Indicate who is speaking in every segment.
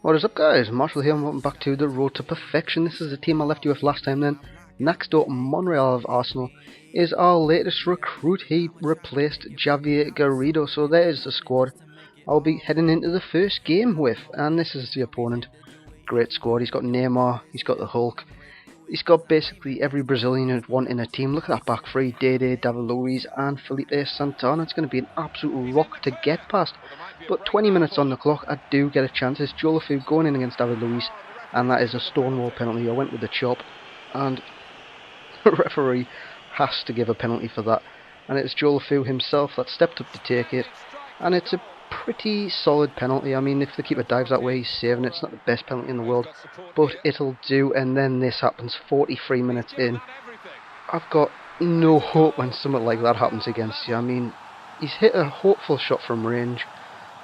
Speaker 1: What is up, guys? Marshall here and welcome back to The Road to Perfection. This is the team I left you with last time then. Next up, Monreal of Arsenal is our latest recruit. He replaced Javier Garrido, so there's the squad I'll be heading into the first game with. And this is the opponent. Great squad. He's got Neymar, he's got the Hulk. He's got basically every Brazilian you'd want in a team. Look at that back three, David Luiz and Felipe Santana. It's going to be an absolute rock to get past. But 20 minutes on the clock, I do get a chance. It's Jolofu going in against David Luiz, and that is a stonewall penalty. I went with the chop, and the referee has to give a penalty for that. And it's Jolofu himself that stepped up to take it, and it's a pretty solid penalty. I mean, if the keeper dives that way, he's saving it. It's not the best penalty in the world, but it'll do. And then this happens 43 minutes in. I've got no hope when something like that happens against you. I mean, he's hit a hopeful shot from range,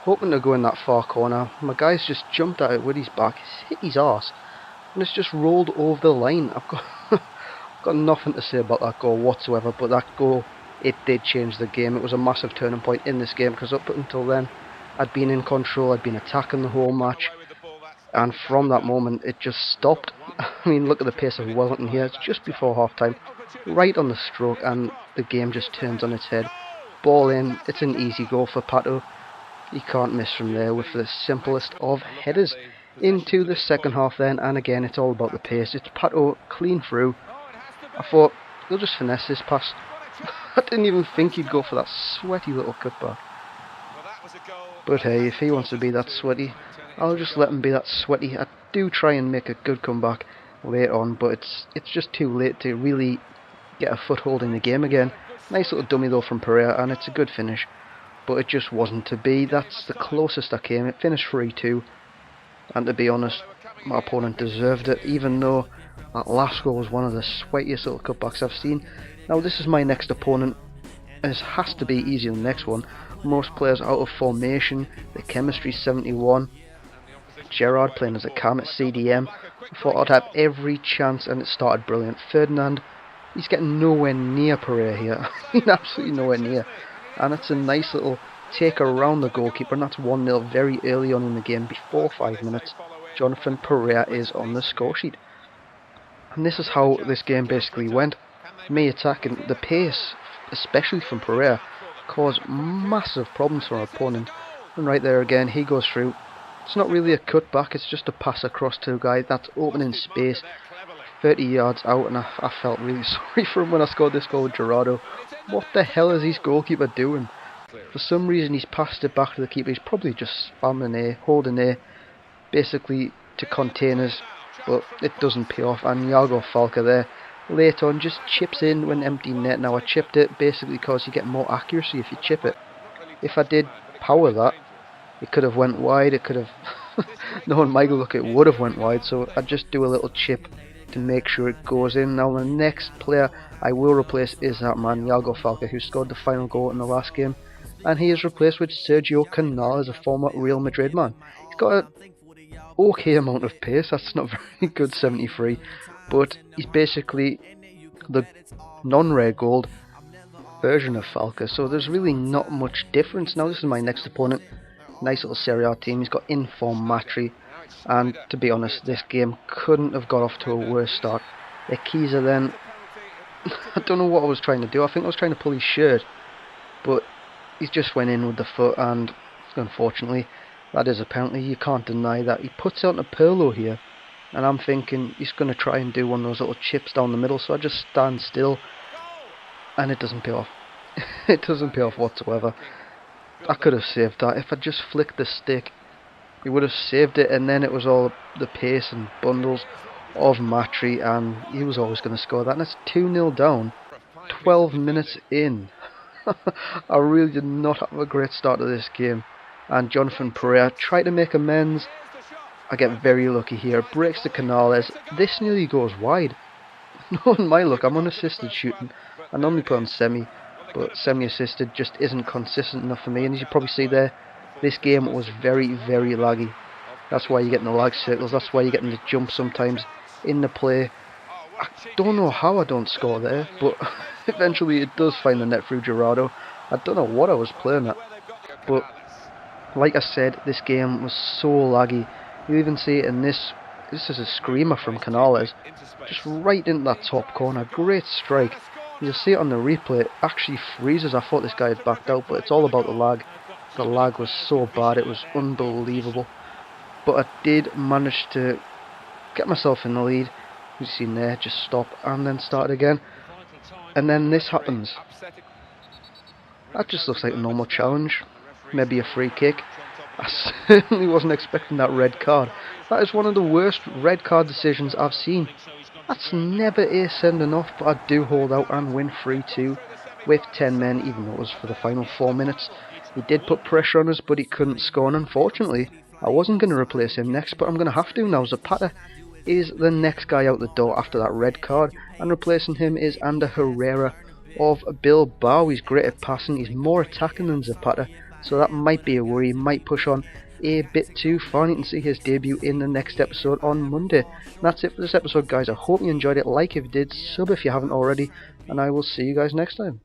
Speaker 1: hoping to go in that far corner. My guy's just jumped at it with his back. He's hit his arse, and it's just rolled over the line. I've got I've got nothing to say about that goal whatsoever, but that goal, it did change the game. It was a massive turning point in this game, because up until then I'd been in control, I'd been attacking the whole match, and from that moment it just stopped. I mean, look at the pace of Wellington here. It's just before half time, right on the stroke, and the game just turns on its head. Ball in, it's an easy goal for Pato. He can't miss from there with the simplest of headers. Into the second half then, and again it's all about the pace. It's Pato clean through. I thought, they'll just finesse this pass. I didn't even think he'd go for that sweaty little cutback. But hey, if he wants to be that sweaty, I'll just let him be that sweaty. I do try and make a good comeback later on, but it's just too late to really get a foothold in the game again. Nice little dummy though from Pereira, and it's a good finish, but it just wasn't to be. That's the closest I came. It finished 3-2, and to be honest, my opponent deserved it, even though that last goal was one of the sweatiest little cutbacks I've seen. Now this is my next opponent. This has to be easier than the next one. Most players out of formation, the chemistry 71. Gerrard playing as a cam at CDM. I thought I'd have every chance, and it started brilliant. Ferdinand, he's getting nowhere near Pereira here. I mean, absolutely nowhere near. And it's a nice little take around the goalkeeper, and that's 1-0 very early on in the game. Before 5 minutes, Jonathan Pereira is on the score sheet. And this is how this game basically went. Me attacking, the pace, especially from Pereira, caused massive problems for our opponent. And right there again, he goes through. It's not really a cutback, it's just a pass across to a guy that's opening space 30 yards out, and I felt really sorry for him when I scored this goal with Gerardo. What the hell is his goalkeeper doing? For some reason he's passed it back to the keeper. He's probably just spamming A, holding A, basically to contain us, but it doesn't pay off. And Iago Falca there, late on, just chips in when empty net. Now I chipped it basically because you get more accuracy if you chip it. If I did power that, it could have went wide, it could have knowing Michael, look, it would have went wide, so I'd just do a little chip to make sure it goes in. Now the next player I will replace is that man, Iago Falca, who scored the final goal in the last game, and he is replaced with Sergio Canales, a former Real Madrid man. He's got an okay amount of pace, that's not very good, 73, but he's basically the non-rare gold version of Falca, so there's really not much difference. Now this is my next opponent. Nice little Serie A team. He's got informed Matri, and to be honest, this game couldn't have got off to a worse start. The Chiesa then, I don't know what I was trying to do. I think I was trying to pull his shirt, but he just went in with the foot, and unfortunately that is a penalty. You can't deny that. He puts out a Pirlo here, and I'm thinking he's going to try and do one of those little chips down the middle, so I just stand still, and it doesn't pay off. It doesn't pay off whatsoever. I could have saved that. If I just flicked the stick, he would have saved it, and then it was all the pace and bundles of Matri, and he was always going to score that. And it's 2-0 down, 12 minutes in. I really did not have a great start to this game, and Jonathan Pereira tried to make amends. I get very lucky here, breaks the Canales. This nearly goes wide. Knowing my luck, I'm unassisted shooting. I normally put on semi, but semi-assisted just isn't consistent enough for me, and as you probably see there, this game was very, very laggy. That's why you're getting the lag circles, that's why you're getting the jump sometimes in the play. I don't know how I don't score there, but eventually it does find the net through Gerardo. I don't know what I was playing at, but like I said, this game was so laggy. You even see it in this. This is a screamer from Canales, just right into that top corner. Great strike. You'll see it on the replay. It actually freezes. I thought this guy had backed out, but it's all about the lag. The lag was so bad, it was unbelievable. But I did manage to get myself in the lead. You've seen there, just stop and then start again. And then this happens. That just looks like a normal challenge. Maybe a free kick. I certainly wasn't expecting that red card. That is one of the worst red card decisions I've seen. That's never a sending off, but I do hold out and win 3-2 with 10 men, even though it was for the final 4 minutes. He did put pressure on us, but he couldn't score, and unfortunately, I wasn't going to replace him next, but I'm going to have to now. Zapata is the next guy out the door after that red card, and replacing him is Ander Herrera of Bilbao. He's great at passing, he's more attacking than Zapata, so that might be a worry. He might push on a bit too far. You can see his debut in the next episode on Monday. And that's it for this episode, guys. I hope you enjoyed it. Like if you did, sub if you haven't already, and I will see you guys next time.